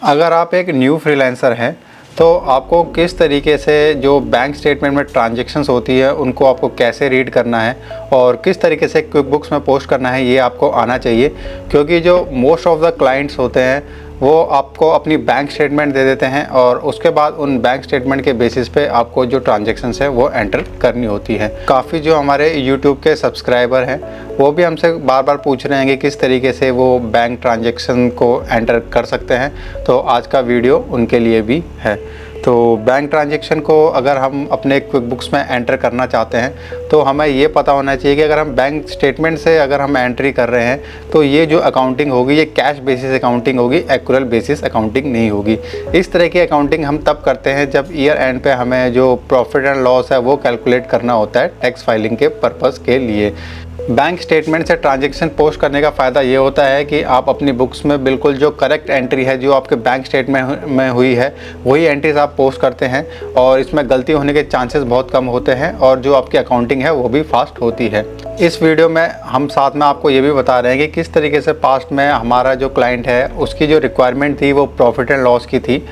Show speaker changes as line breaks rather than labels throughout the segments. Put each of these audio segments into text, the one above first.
अगर आप एक न्यू फ्रीलांसर हैं तो आपको किस तरीके से जो बैंक स्टेटमेंट में ट्रांजैक्शंस होती है उनको आपको कैसे रीड करना है और किस तरीके से क्विक बुक्स में पोस्ट करना है, ये आपको आना चाहिए। क्योंकि जो मोस्ट ऑफ द क्लाइंट्स होते हैं वो आपको अपनी बैंक स्टेटमेंट दे देते हैं और उसके बाद उन बैंक स्टेटमेंट के बेसिस पे आपको जो ट्रांजैक्शंस है वो एंटर करनी होती है। काफ़ी जो हमारे यूट्यूब के सब्सक्राइबर हैं वो भी हमसे बार बार पूछ रहे हैं कि किस तरीके से वो बैंक ट्रांजैक्शन को एंटर कर सकते हैं, तो आज का वीडियो उनके लिए भी है। तो बैंक ट्रांजैक्शन को अगर हम अपने क्विक बुक्स में एंटर करना चाहते हैं तो हमें ये पता होना चाहिए कि अगर हम बैंक स्टेटमेंट से अगर हम एंट्री कर रहे हैं तो ये जो अकाउंटिंग होगी ये कैश बेसिस अकाउंटिंग होगी, एक्रूअल बेसिस अकाउंटिंग नहीं होगी। इस तरह की अकाउंटिंग हम तब करते हैं जब ईयर एंड पे हमें जो प्रॉफिट एंड लॉस है वो कैलकुलेट करना होता है टैक्स फाइलिंग के पर्पज़ के लिए। बैंक स्टेटमेंट से ट्रांजैक्शन पोस्ट करने का फ़ायदा ये होता है कि आप अपनी बुक्स में बिल्कुल जो करेक्ट एंट्री है जो आपके बैंक स्टेटमेंट में हुई है वही एंट्रीज आप पोस्ट करते हैं और इसमें गलती होने के चांसेस बहुत कम होते हैं और जो आपकी अकाउंटिंग है वो भी फास्ट होती है। इस वीडियो में हम साथ में आपको ये भी बता रहे हैं कि किस तरीके से पास्ट में हमारा जो क्लाइंट है उसकी जो रिक्वायरमेंट थी वो प्रॉफिट एंड लॉस की थी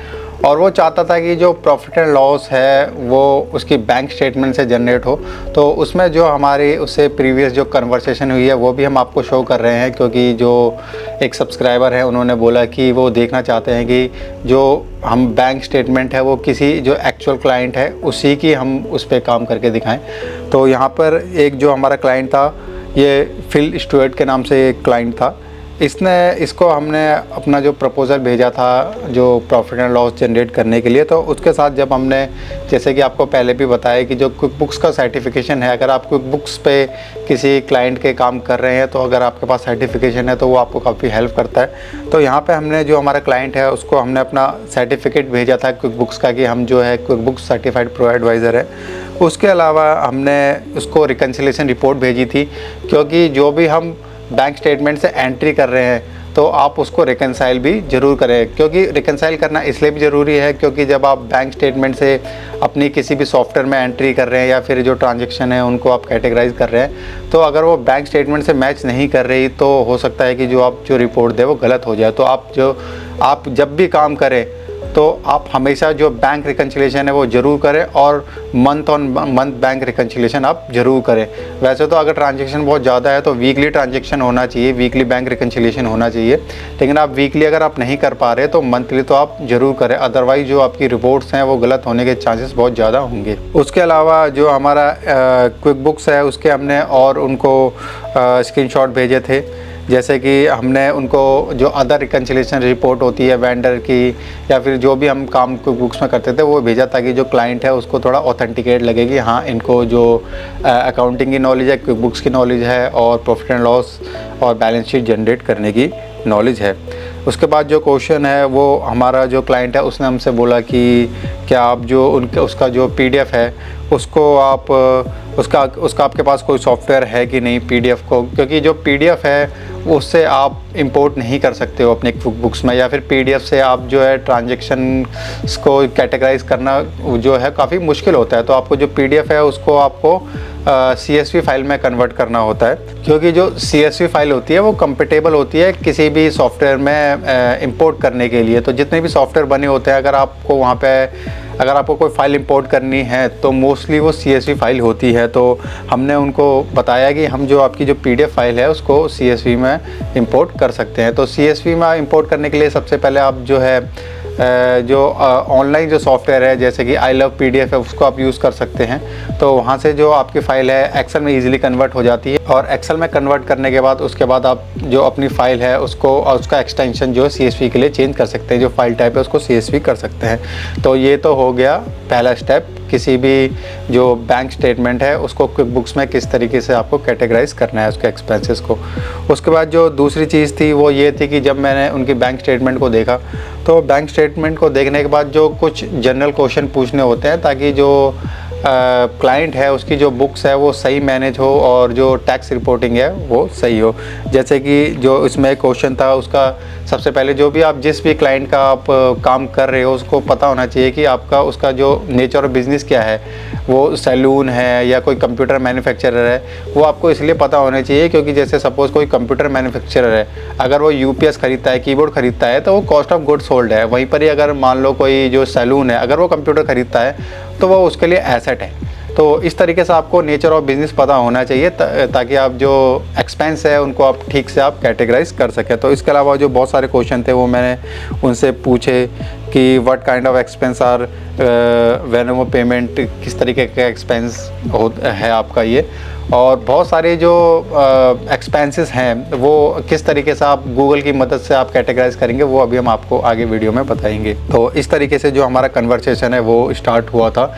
और वो चाहता था कि जो प्रॉफिट एंड लॉस है वो उसकी बैंक स्टेटमेंट से जनरेट हो। तो उसमें जो हमारी उससे प्रीवियस जो कन्वर्सेशन हुई है वो भी हम आपको शो कर रहे हैं, क्योंकि जो एक सब्सक्राइबर है उन्होंने बोला कि वो देखना चाहते हैं कि जो हम बैंक स्टेटमेंट है वो किसी जो एक्चुअल क्लाइंट है उसी की हम उस पर काम करके दिखाएं। तो यहाँ पर एक जो हमारा क्लाइंट था ये फिल स्टुअर्ट के नाम से एक क्लाइंट था। इसको हमने अपना जो प्रपोज़ल भेजा था जो प्रॉफिट एंड लॉस जनरेट करने के लिए, तो उसके साथ जब हमने जैसे कि आपको पहले भी बताया कि जो क्विक बुक्स का सर्टिफिकेशन है, अगर आप क्विक बुक्स पे किसी क्लाइंट के काम कर रहे हैं तो अगर आपके पास सर्टिफिकेशन है तो वो आपको काफ़ी हेल्प करता है। तो यहाँ पे हमने जो हमारा क्लाइंट है उसको हमने अपना सर्टिफिकेट भेजा था क्विक बुक्स का कि हम जो है QuickBooks certified pro advisor है। उसके अलावा हमने उसको रिकन्सिलेशन रिपोर्ट भेजी थी, क्योंकि जो भी हम बैंक स्टेटमेंट से एंट्री कर रहे हैं तो आप उसको रिकन्साइल भी ज़रूर करें। क्योंकि रिकन्साइल करना इसलिए भी ज़रूरी है क्योंकि जब आप बैंक स्टेटमेंट से अपनी किसी भी सॉफ्टवेयर में एंट्री कर रहे हैं या फिर जो ट्रांजैक्शन है उनको आप कैटेगराइज कर रहे हैं, तो अगर वो बैंक स्टेटमेंट से मैच नहीं कर रही तो हो सकता है कि जो आप जो रिपोर्ट दें वो गलत हो जाए। तो आप जब भी काम करें तो आप हमेशा जो बैंक रिकन्सिलेशन है वो ज़रूर करें और month on month bank reconciliation आप ज़रूर करें। वैसे तो अगर ट्रांजैक्शन बहुत ज़्यादा है तो वीकली ट्रांजैक्शन होना चाहिए, वीकली बैंक रिकन्सिलेशन होना चाहिए, लेकिन आप वीकली अगर आप नहीं कर पा रहे तो मंथली तो आप ज़रूर करें, अदरवाइज़ जो आपकी रिपोर्ट्स हैं वो गलत होने के चांसेस बहुत ज़्यादा होंगे। उसके अलावा जो हमारा क्विक बुक्स है उसके हमने और उनको स्क्रीनशॉट भेजे थे, जैसे कि हमने उनको जो अदर रिकन्सिलेशन रिपोर्ट होती है वेंडर की या फिर जो भी हम काम क्विक बुक्स में करते थे वो भेजा ताकि जो क्लाइंट है उसको थोड़ा ऑथेंटिकेट लगे कि हाँ इनको जो अकाउंटिंग की नॉलेज है, क्विक बुक्स की नॉलेज है और प्रॉफिट एंड लॉस और बैलेंस शीट जनरेट करने की नॉलेज है। उसके बाद जो क्वेश्चन है वो हमारा जो क्लाइंट है उसने हमसे बोला कि क्या आप जो उसका जो PDF है उसको आप उसका आपके पास कोई सॉफ्टवेयर है कि नहीं PDF को, क्योंकि जो PDF है उससे आप इंपोर्ट नहीं कर सकते हो अपने क्विक बुक्स में, या फिर PDF से आप जो है ट्रांजैक्शन को कैटेगराइज करना जो है काफ़ी मुश्किल होता है। तो आपको जो PDF है उसको आपको CSV फाइल में कन्वर्ट करना होता है, क्योंकि जो CSV फाइल होती है वो कंपेटेबल होती है किसी भी सॉफ्टवेयर में इंपोर्ट करने के लिए। तो जितने भी सॉफ्टवेयर बने होते हैं अगर आपको कोई फ़ाइल इंपोर्ट करनी है तो मोस्टली वो CSV फाइल होती है। तो हमने उनको बताया कि हम जो आपकी जो PDF फाइल है उसको CSV में इंपोर्ट कर सकते हैं। तो CSV में इंपोर्ट करने के लिए सबसे पहले आप जो है ऑनलाइन जो सॉफ्टवेयर है जैसे कि आई लव PDF है उसको आप यूज़ कर सकते हैं। तो वहाँ से जो आपकी फ़ाइल है एक्सेल में इजीली कन्वर्ट हो जाती है और एक्सेल में कन्वर्ट करने के बाद उसके बाद आप जो अपनी फ़ाइल है उसको और उसका एक्सटेंशन जो है CSV के लिए चेंज कर सकते हैं, जो फाइल टाइप है उसको CSV कर सकते हैं। तो ये तो हो गया पहला स्टेप, किसी भी जो बैंक स्टेटमेंट है उसको क्विक बुक्स में किस तरीके से आपको कैटेगराइज करना है उसके एक्सपेंसेस को। उसके बाद जो दूसरी चीज़ थी वो ये थी कि जब मैंने उनकी बैंक स्टेटमेंट को देखा तो बैंक स्टेटमेंट को देखने के बाद जो कुछ जनरल क्वेश्चन पूछने होते हैं ताकि जो क्लाइंट है उसकी जो बुक्स है वो सही मैनेज हो और जो टैक्स रिपोर्टिंग है वो सही हो। जैसे कि जो इसमें क्वेश्चन था उसका सबसे पहले जो भी आप जिस भी क्लाइंट का आप काम कर रहे हो उसको पता होना चाहिए कि आपका उसका जो नेचर ऑफ बिज़नेस क्या है। वो सैलून है या कोई कंप्यूटर मैन्युफैक्चरर है, वो आपको इसलिए पता होना चाहिए क्योंकि जैसे सपोज़ कोई कंप्यूटर मैन्युफैक्चरर है, अगर वो यूपीएस खरीदता है, कीबोर्ड खरीदता है, तो वो कॉस्ट ऑफ गुड्स सोल्ड है। वहीं पर ही अगर मान लो कोई जो सैलून है, अगर वो कंप्यूटर खरीदता है तो वो उसके लिए एसेट है। तो इस तरीके से आपको नेचर ऑफ बिज़नेस पता होना चाहिए ताकि आप जो एक्सपेंस है उनको आप ठीक से आप कैटेगराइज कर सकें। तो इसके अलावा जो बहुत सारे क्वेश्चन थे वो मैंने उनसे पूछे कि what kind of expense are when वो पेमेंट, किस तरीके का एक्सपेंस है आपका ये, और बहुत सारे जो एक्सपेंसेस हैं वो किस तरीके से आप गूगल की मदद से आप कैटेगराइज करेंगे, वो अभी हम आपको आगे वीडियो में बताएंगे। तो इस तरीके से जो हमारा कन्वर्सेशन है वो स्टार्ट हुआ था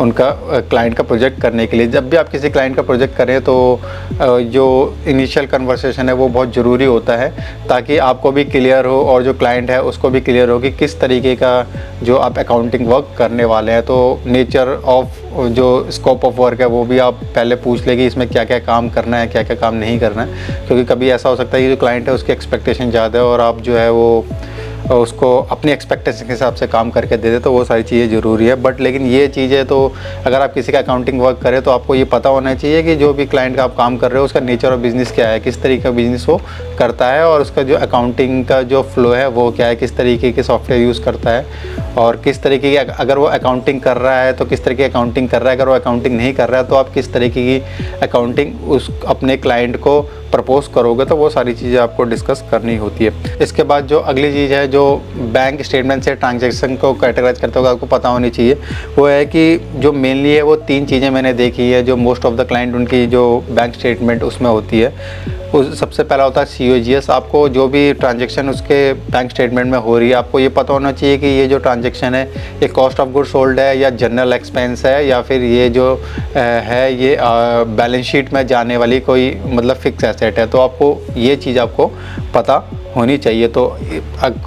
उनका क्लाइंट का प्रोजेक्ट करने के लिए। जब भी आप किसी क्लाइंट का प्रोजेक्ट करें तो जो इनिशियल कन्वर्सेशन है वो बहुत ज़रूरी होता है ताकि आपको भी क्लियर हो और जो क्लाइंट है उसको भी क्लियर हो कि किस तरीके का जो आप अकाउंटिंग वर्क करने वाले हैं। तो नेचर ऑफ जो स्कोप ऑफ वर्क है वो भी आप पहले पूछ लें कि इसमें क्या क्या काम करना है, क्या क्या काम नहीं करना है, क्योंकि कभी ऐसा हो सकता है कि जो क्लाइंट है उसकी एक्सपेक्टेशन ज़्यादा है और आप जो है वो उसको अपनी एक्सपेक्टेशन के हिसाब से काम करके दे दे, तो वो सारी चीज़ें ज़रूरी है। बट लेकिन ये चीज़ें तो अगर आप किसी का अकाउंटिंग वर्क करें तो आपको ये पता होना चाहिए कि जो भी क्लाइंट का आप काम कर रहे हो उसका नेचर ऑफ बिज़नेस क्या है, किस तरीके का बिज़नेस वो करता है और उसका जो अकाउंटिंग का जो फ्लो है वो क्या है, किस तरीके के सॉफ्टवेयर यूज़ करता है और किस तरीके की, अगर वो अकाउंटिंग कर रहा है तो किस तरीके की अकाउंटिंग कर रहा है, अगर वो अकाउंटिंग नहीं कर रहा है तो आप किस तरीके की अकाउंटिंग उस अपने क्लाइंट को प्रपोज करोगे। तो वो सारी चीज़ें आपको डिस्कस करनी होती है। इसके बाद जो अगली चीज़ है जो बैंक स्टेटमेंट से ट्रांजैक्शन को कैटेगराइज करते हुए आपको पता होनी चाहिए, वो है कि जो मेनली है वो 3 चीज़ें मैंने देखी है जो मोस्ट ऑफ द क्लाइंट उनकी जो बैंक स्टेटमेंट उसमें होती है। उस सबसे पहला होता है COGS। आपको जो भी ट्रांजैक्शन उसके बैंक स्टेटमेंट में हो रही है आपको ये पता होना चाहिए कि ये जो ट्रांजैक्शन है ये कॉस्ट ऑफ गुड्स सोल्ड है या जनरल एक्सपेंस है या फिर ये जो है ये बैलेंस शीट में जाने वाली कोई मतलब फिक्स एसेट है। तो आपको ये चीज़ आपको पता होनी चाहिए। तो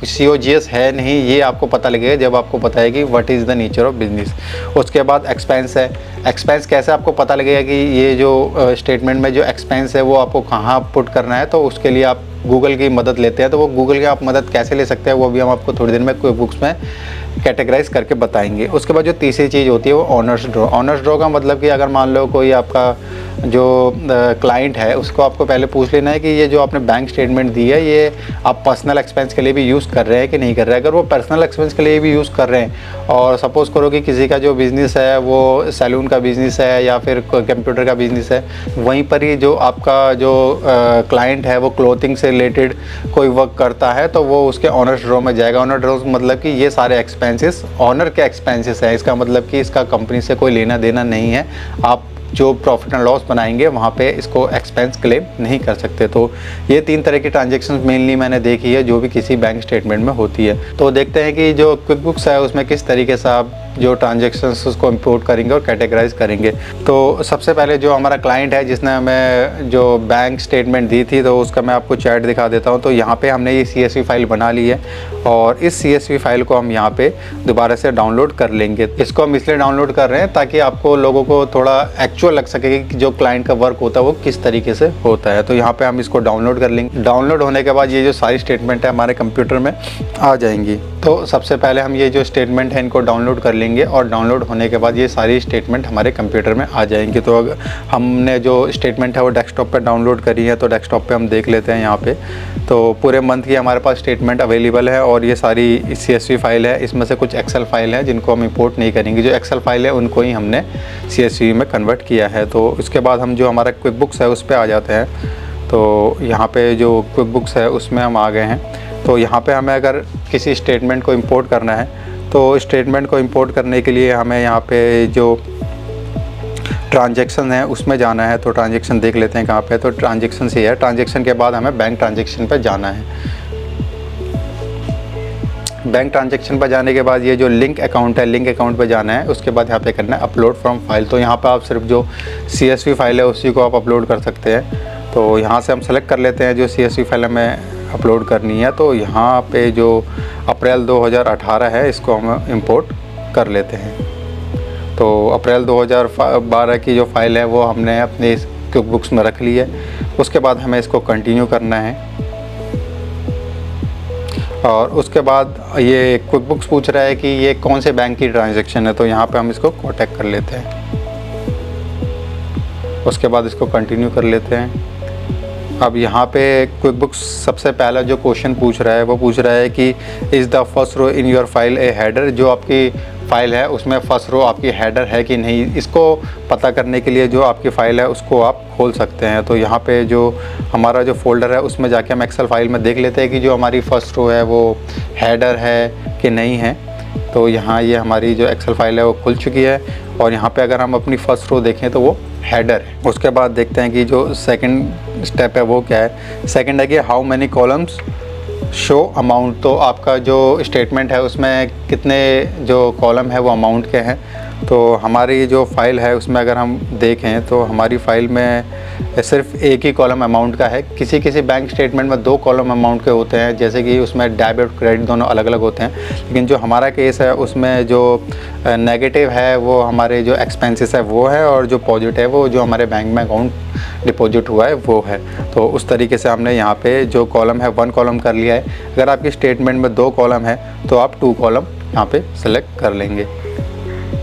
COGS है नहीं ये आपको पता लगेगा जब आपको पता है कि what is the nature of business. उसके बाद एक्सपेंस है। एक्सपेंस कैसे आपको पता लगेगा कि ये जो स्टेटमेंट में जो एक्सपेंस है वो आपको कहाँ पुट करना है, तो उसके लिए आप गूगल की मदद लेते हैं। तो वो गूगल की आप मदद कैसे ले सकते हैं वो भी हम आपको थोड़ी देर में क्विक बुक्स में कैटेगराइज करके बताएंगे। उसके बाद जो तीसरी चीज़ होती है वो ऑनर्स ड्रॉ। ऑनर्स ड्रॉ का मतलब कि अगर मान लो कोई आपका जो क्लाइंट है उसको आपको पहले पूछ लेना है कि ये जो आपने बैंक स्टेटमेंट दी है ये आप पर्सनल एक्सपेंस के लिए भी यूज़ कर रहे हैं कि नहीं कर रहे हैं। अगर वो पर्सनल एक्सपेंस के लिए भी यूज़ कर रहे हैं और सपोज़ करो कि किसी का जो बिज़नेस है वो सैलून का बिज़नेस है या फिर कंप्यूटर का बिज़नेस है, वहीं पर ही जो आपका जो क्लाइंट है वो क्लोथिंग से रिलेटेड कोई वर्क करता है तो वो उसके ऑनर्स ड्रॉ में जाएगा। ऑनर ड्रॉ मतलब कि ये सारे एक्सपेंसेस ऑनर के एक्सपेंसेस हैं, इसका मतलब कि इसका कंपनी से कोई लेना देना नहीं है। आप जो प्रॉफिट एंड लॉस बनाएंगे वहाँ पे इसको एक्सपेंस क्लेम नहीं कर सकते। तो ये 3 तरह की ट्रांजैक्शंस मेनली मैंने देखी है जो भी किसी बैंक स्टेटमेंट में होती है। तो देखते हैं कि जो क्विक बुक्स है उसमें किस तरीके से आप जो ट्रांजैक्शंस उसको इंपोर्ट करेंगे और कैटेगराइज करेंगे। तो सबसे पहले जो हमारा क्लाइंट है जिसने हमें जो बैंक स्टेटमेंट दी थी तो उसका मैं आपको चैट दिखा देता हूँ। तो यहाँ पे हमने ये CSV फाइल बना ली है और इस CSV फाइल को हम यहाँ पे दोबारा से डाउनलोड कर लेंगे। इसको हम इसलिए डाउनलोड कर रहे हैं ताकि आपको लोगों को थोड़ा एक्चुअल लग सके कि जो क्लाइंट का वर्क होता है वो किस तरीके से होता है। तो यहाँ पे हम इसको डाउनलोड कर लेंगे। डाउनलोड होने के बाद ये जो सारी स्टेटमेंट है हमारे कंप्यूटर में आ जाएंगी। तो सबसे पहले हम ये जो स्टेटमेंट है इनको डाउनलोड कर लेंगे और डाउनलोड होने के बाद ये सारी स्टेटमेंट हमारे कंप्यूटर में आ जाएंगी। तो अगर हमने जो स्टेटमेंट है वो डेस्कटॉप पे डाउनलोड करी है तो डेस्कटॉप पे हम देख लेते हैं यहाँ पे। तो पूरे मंथ की हमारे पास स्टेटमेंट अवेलेबल है और ये सारी CSV फाइल है। इसमें से कुछ एक्सेल फाइल है जिनको हम इंपोर्ट नहीं करेंगे, जो एक्सेल फाइल है उनको ही हमने CSV में कन्वर्ट किया है। तो इसके बाद हम जो हमारा क्विक बुक्स है उस पर आ जाते हैं। तो यहाँ पे जो क्विक बुक्स है उसमें हम आ गए हैं। तो यहाँ पे हमें अगर किसी स्टेटमेंट को इंपोर्ट करना है तो स्टेटमेंट को इंपोर्ट करने के लिए हमें यहाँ पे जो ट्रांजैक्शन है उसमें जाना है। तो ट्रांजैक्शन देख लेते हैं कहाँ पे। तो ट्रांजैक्शन से है, ट्रांजैक्शन के बाद हमें बैंक ट्रांजैक्शन पर जाना है। बैंक ट्रांजैक्शन पर जाने के बाद ये जो लिंक अकाउंट है लिंक अकाउंट पर जाना है। उसके बाद यहाँ पे करना है अपलोड फ्रॉम फाइल। तो यहाँ पर आप सिर्फ जो CSV फाइल है उसी को आप अपलोड कर सकते हैं। तो यहाँ से हम सेलेक्ट कर लेते हैं जो CSV फाइल हमें अपलोड करनी है। तो यहाँ पे जो अप्रैल 2018 है इसको हम इंपोर्ट कर लेते हैं। तो अप्रैल 2012 की जो फाइल है वो हमने अपने क्विक बुक्स में रख ली है। उसके बाद हमें इसको कंटिन्यू करना है और उसके बाद ये क्विक बुक्स पूछ रहा है कि ये कौन से बैंक की ट्रांजैक्शन है। तो यहाँ पे हम इसको कॉन्टैक्ट कर लेते हैं। उसके बाद इसको कंटिन्यू कर लेते हैं। अब यहाँ पे क्विक बुक्स सबसे पहला जो क्वेश्चन पूछ रहा है वो पूछ रहा है कि is the first row in your file a header, जो आपकी फ़ाइल है उसमें फ़र्स्ट रो आपकी हेडर है कि नहीं। इसको पता करने के लिए जो आपकी फ़ाइल है उसको आप खोल सकते हैं। तो यहाँ पे जो हमारा जो फ़ोल्डर है उसमें जाके हम एक्सेल फाइल में देख लेते हैं कि जो हमारी फ़र्स्ट रो है वो हेडर है कि नहीं है। तो यहाँ ये हमारी जो एक्सेल फाइल है वो खुल चुकी है और यहाँ पे अगर हम अपनी फ़र्स्ट रो देखें तो वो हेडर है। उसके बाद देखते हैं कि जो सेकंड स्टेप है वो क्या है। सेकंड है कि how many columns show amount. तो आपका जो स्टेटमेंट है उसमें कितने जो कॉलम है वो अमाउंट के हैं। तो हमारी जो फ़ाइल है उसमें अगर हम देखें तो हमारी फ़ाइल में सिर्फ एक ही कॉलम अमाउंट का है। किसी किसी बैंक स्टेटमेंट में 2 कॉलम अमाउंट के होते हैं, जैसे कि उसमें डेबिट क्रेडिट दोनों अलग अलग होते हैं। लेकिन जो हमारा केस है उसमें जो नेगेटिव है वो हमारे जो एक्सपेंसेस है वो है, और जो पॉजिटिव है वो जो हमारे बैंक में अकाउंट डिपॉजिट हुआ है वो है। तो उस तरीके से हमने यहाँ पे जो कॉलम है 1 कॉलम कर लिया है। अगर आपकी स्टेटमेंट में 2 कॉलम है तो आप 2 कॉलम यहाँ पे सेलेक्ट कर लेंगे।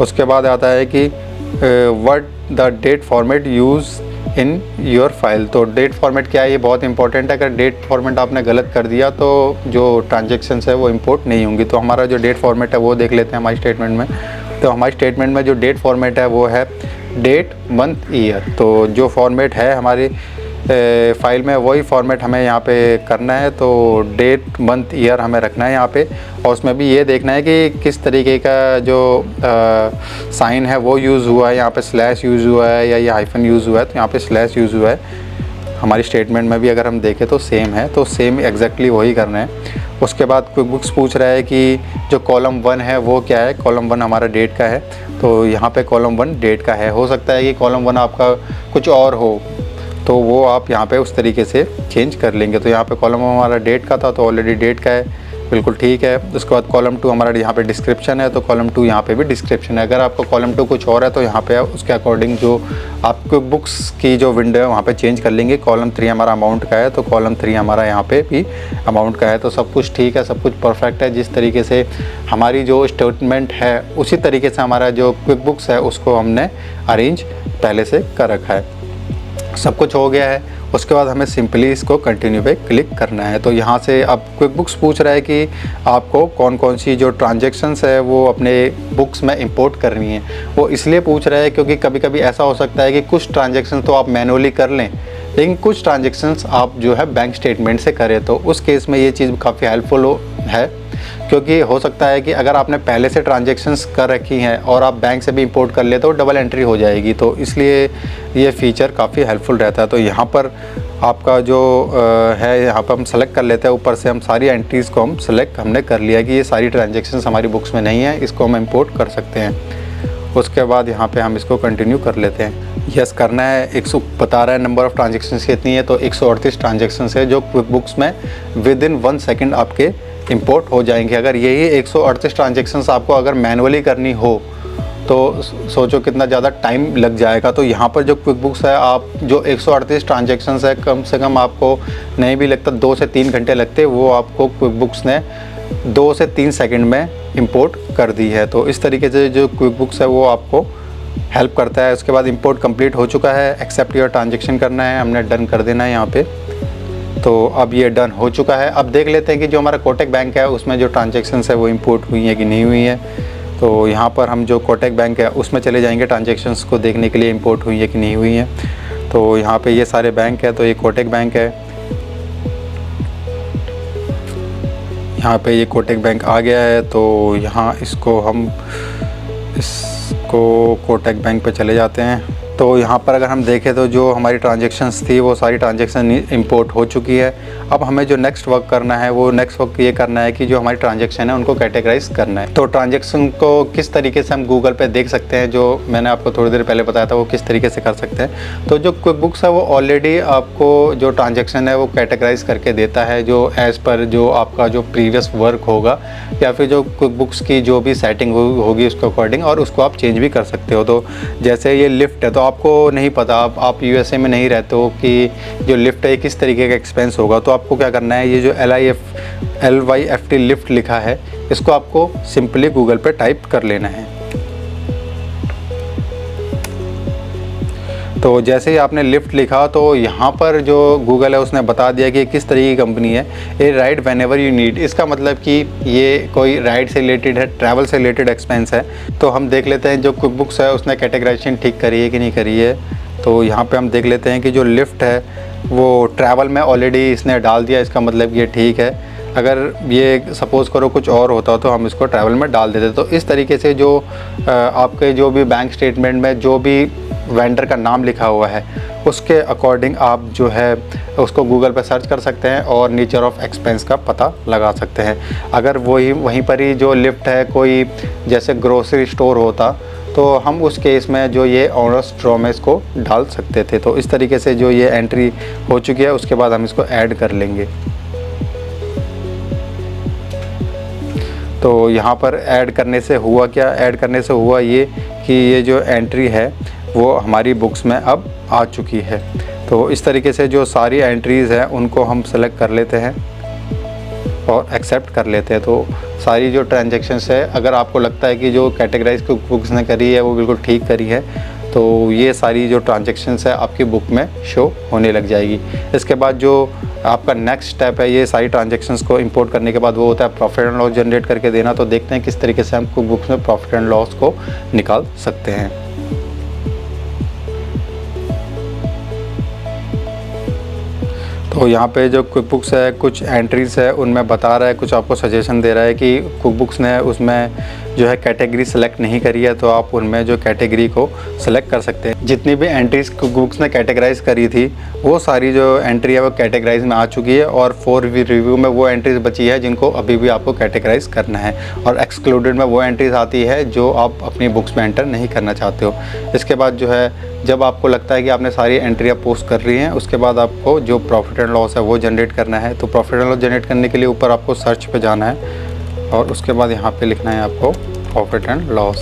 उसके बाद आता है कि what the date format use in your file. तो डेट फॉर्मेट क्या है, ये बहुत इंपॉर्टेंट है। अगर डेट फॉर्मेट आपने गलत कर दिया तो जो ट्रांजेक्शन्स है वो इंपोर्ट नहीं होंगी। तो हमारा जो डेट फॉर्मेट है वो देख लेते हैं हमारी स्टेटमेंट में। तो हमारी स्टेटमेंट में जो डेट फॉर्मेट है वो है डेट मंथ ईयर। तो जो फॉर्मेट है हमारी फ़ाइल में वही फॉर्मेट हमें यहाँ पे करना है। तो डेट मंथ ईयर हमें रखना है यहाँ पे, और उसमें भी ये देखना है कि किस तरीके का जो साइन है वो यूज़ हुआ है। यहाँ पे स्लैश यूज़ हुआ है या ये हाइफन यूज़ हुआ है। तो यहाँ पे स्लैश यूज़ हुआ है। हमारी स्टेटमेंट में भी अगर हम देखें तो सेम है, तो सेम एग्जैक्टली वही करना है। उसके बाद क्विक बुक्स पूछ रहा है कि जो कॉलम 1 है वो क्या है। कॉलम 1 हमारा डेट का है, तो यहाँ पे कॉलम 1 डेट का है। हो सकता है कि कॉलम 1 आपका कुछ और हो, तो वो आप यहाँ पे उस तरीके से चेंज कर लेंगे। तो यहाँ पे कॉलम हमारा डेट का था तो ऑलरेडी डेट का है, बिल्कुल ठीक है। उसके बाद कॉलम 2 हमारा यहाँ पे डिस्क्रिप्शन है, तो कॉलम 2 यहाँ पे भी डिस्क्रिप्शन है। अगर आपका कॉलम 2 कुछ और है तो यहाँ पे उसके अकॉर्डिंग जो आपको बुक्स की जो विंडो है वहाँ पे चेंज कर लेंगे। कॉलम 3 हमारा अमाउंट का है, तो कॉलम 3 हमारा यहाँ पे भी अमाउंट का है। तो सब कुछ ठीक है, सब कुछ परफेक्ट है। जिस तरीके से हमारी जो स्टेटमेंट है उसी तरीके से हमारा जो क्विक बुक्स है उसको हमने अरेंज पहले से कर रखा है। सब कुछ हो गया है। उसके बाद हमें सिंपली इसको कंटिन्यू पे क्लिक करना है। तो यहाँ से अब क्विक बुक्स पूछ रहा है कि आपको कौन कौन सी जो ट्रांजैक्शंस है वो अपने बुक्स में इंपोर्ट करनी है। वो इसलिए पूछ रहा है क्योंकि कभी कभी ऐसा हो सकता है कि कुछ ट्रांजैक्शंस तो आप मैनुअली कर लें, लेकिन कुछ ट्रांजैक्शंस आप जो है बैंक स्टेटमेंट से करें। तो उस केस में ये चीज़ काफ़ी हेल्पफुल है, क्योंकि हो सकता है कि अगर आपने पहले से ट्रांजैक्शंस कर रखी हैं और आप बैंक से भी इंपोर्ट कर ले तो डबल एंट्री हो जाएगी। तो इसलिए ये फ़ीचर काफ़ी हेल्पफुल रहता है। तो यहाँ पर आपका जो है यहाँ पर हम सेलेक्ट कर लेते हैं। ऊपर से हम सारी एंट्रीज़ को हम सेलेक्ट हमने कर लिया कि ये सारी ट्रांजैक्शंस हमारी बुक्स में नहीं है, इसको हम इंपोर्ट कर सकते हैं। उसके बाद यहाँ पे हम इसको कंटिन्यू कर लेते हैं। यस करना है। 100 बता रहा है नंबर ऑफ़ ट्रांजैक्शंस कितनी है, तो 138 ट्रांजैक्शंस है जो क्विक बुक्स में विदिन 1 सेकेंड आपके इंपोर्ट हो जाएंगे। अगर यही 138 ट्रांजैक्शंस आपको अगर मैनुअली करनी हो तो सोचो कितना ज़्यादा टाइम लग जाएगा। तो यहाँ पर जो क्विक बुक्स है, आप जो 138 ट्रांजैक्शंस है कम से कम आपको नहीं भी लगता 2 से 3 घंटे लगते, वो आपको क्विक बुक्स ने 2 से 3 सेकंड में इंपोर्ट कर दी है। तो इस तरीके से जो क्विक बुक्स है वो आपको हेल्प करता है। उसके बाद इंपोर्ट कंप्लीट हो चुका है, एक्सेप्ट योर ट्रांजैक्शन करना है, हमने डन कर देना है यहाँ पे। तो अब ये डन हो चुका है। अब देख लेते हैं कि जो हमारा कोटक बैंक है उसमें जो ट्रांजैक्शंस है वो इंपोर्ट हुई है कि नहीं हुई है। तो यहाँ पर हम जो कोटक बैंक है उसमें चले जाएंगे ट्रांजैक्शंस को देखने के लिए इंपोर्ट हुई है कि नहीं हुई है। तो यहाँ पे ये सारे बैंक है, तो ये कोटक बैंक है। यहाँ पे ये कोटक बैंक आ गया है, तो यहाँ इसको कोटक बैंक पे चले जाते हैं। तो यहाँ पर अगर हम देखें तो जो हमारी ट्रांजैक्शंस थी वो सारी ट्रांजैक्शन इंपोर्ट हो चुकी है। अब हमें जो नेक्स्ट वर्क करना है वो नेक्स्ट वर्क ये करना है कि जो हमारी ट्रांजैक्शन है उनको कैटेगराइज करना है। तो ट्रांजैक्शन को किस तरीके से हम गूगल पे देख सकते हैं, जो मैंने आपको थोड़ी देर पहले बताया था, वो किस तरीके से कर सकते हैं। तो जो क्विक बुक्स है वो ऑलरेडी आपको जो ट्रांजैक्शन है वो कैटेगराइज करके देता है, जो एज़ पर जो आपका जो प्रीवियस वर्क होगा या फिर जो क्विक बुक्स की जो भी सेटिंग होगी उसके अकॉर्डिंग, और उसको आप चेंज भी कर सकते हो। तो जैसे ये लिफ्ट है, तो आपको नहीं पता, आप यूएसए में नहीं रहते हो कि जो लिफ्ट है किस तरीके का एक्सपेंस होगा। तो आपको क्या करना है, ये जो LYFT लिफ्ट लिखा है इसको आपको सिंपली गूगल पे टाइप कर लेना है। तो जैसे ही आपने लिफ्ट लिखा तो यहाँ पर जो गूगल है उसने बता दिया कि किस तरीके की कंपनी है। ए ride when ever you need, इसका मतलब कि ये कोई राइड से रिलेटेड है, ट्रैवल से रिलेटेड एक्सपेंस है। तो हम देख लेते हैं जो क्विक बुक्स है उसने कैटेगराइजेशन ठीक करी है कि नहीं करी है। तो यहाँ पे हम देख लेते हैं कि जो लिफ्ट है वो ट्रैवल में ऑलरेडी इसने डाल दिया, इसका मतलब ये ठीक है। अगर ये सपोज़ करो कुछ और होता तो हम इसको ट्रैवल में डाल देते। तो इस तरीके से जो आपके जो भी बैंक स्टेटमेंट में जो भी वेंडर का नाम लिखा हुआ है उसके अकॉर्डिंग आप जो है उसको गूगल पर सर्च कर सकते हैं और नेचर ऑफ एक्सपेंस का पता लगा सकते हैं। अगर वहीं पर ही जो लिफ्ट है कोई जैसे ग्रोसरी स्टोर होता तो हम उस केस में जो ये ऑनर्स ड्रॉ में इसको डाल सकते थे। तो इस तरीके से जो ये एंट्री हो चुकी है उसके बाद हम इसको ऐड कर लेंगे। तो यहाँ पर ऐड करने से हुआ क्या, ऐड करने से हुआ ये कि ये जो एंट्री है वो हमारी बुक्स में अब आ चुकी है। तो इस तरीके से जो सारी एंट्रीज़ हैं उनको हम सेलेक्ट कर लेते हैं और एक्सेप्ट कर लेते हैं। तो सारी जो ट्रांजैक्शंस है, अगर आपको लगता है कि जो कैटेगराइज बुक्स ने करी है वो बिल्कुल ठीक करी है तो ये सारी जो ट्रांजैक्शंस है आपकी बुक में शो होने लग जाएगी। इसके बाद जो आपका नेक्स्ट स्टेप है ये सारी ट्रांजैक्शंस को इंपोर्ट करने के बाद वो होता है प्रॉफिट एंड लॉस जनरेट करके देना। तो देखते हैं किस तरीके से हम कुक बुक्स में प्रॉफिट एंड लॉस को निकाल सकते हैं। तो यहाँ पे जो क्विक बुक्स है कुछ एंट्रीज़ है उनमें बता रहा है, कुछ आपको सजेशन दे रहा है कि क्विक बुक्स ने उसमें जो है कैटेगरी सेलेक्ट नहीं करी है तो आप उनमें जो कैटेगरी को सेलेक्ट कर सकते हैं। जितनी भी एंट्रीज क्विक बुक्स ने कैटेगराइज करी थी वो सारी जो एंट्री है वो कैटेगराइज में आ चुकी है और 4 रिव्यू में वो एंट्रीज बची है जिनको अभी भी आपको कैटेगराइज करना है और एक्सक्लूडेड में वो एंट्रीज आती है जो आप अपनी बुक्स में एंटर नहीं करना चाहते हो। इसके बाद जो है जब आपको लगता है कि आपने सारी एंट्रियाँ पोस्ट कर रही हैं उसके बाद आपको जो प्रॉफिट एंड लॉस है वो जनरेट करना है। तो प्रॉफिट एंड लॉस जनरेट करने के लिए ऊपर आपको सर्च पे जाना है और उसके बाद यहाँ पे लिखना है आपको प्रॉफिट एंड लॉस।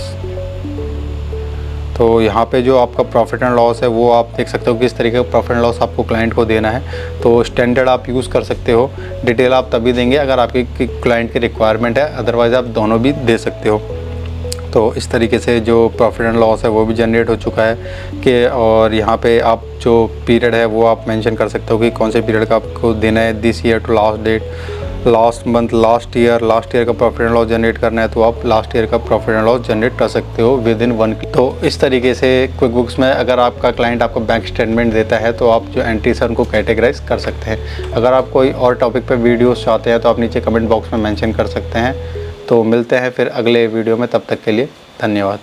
तो यहाँ पे जो आपका प्रॉफिट एंड लॉस है वो आप देख सकते हो किस तरीके का प्रॉफिट एंड लॉस आपको क्लाइंट को देना है। तो स्टैंडर्ड आप यूज़ कर सकते हो, डिटेल आप तभी देंगे अगर आपकी क्लाइंट की रिक्वायरमेंट है, अदरवाइज़ आप दोनों भी दे सकते हो। तो इस तरीके से जो प्रॉफिट एंड लॉस है वो भी जनरेट हो चुका है कि और यहाँ पे आप जो पीरियड है वो आप मेंशन कर सकते हो कि कौन से पीरियड का आपको देना है, this year to last date, last month, last year का प्रॉफिट एंड लॉस जनरेट करना है तो आप लास्ट ईयर का प्रॉफिट एंड लॉस जनरेट कर सकते हो विद इन 1 क्लिक। तो इस तरीके से क्विक बुक्स में अगर आपका क्लाइंट आपको बैंक स्टेटमेंट देता है तो आप जो एंट्रीज है उनको कैटेगराइज कर सकते हैं। अगर आप कोई और टॉपिक पर वीडियोज़ चाहते हैं तो आप नीचे कमेंट बॉक्स में मैंशन कर सकते हैं। तो मिलते हैं फिर अगले वीडियो में, तब तक के लिए धन्यवाद।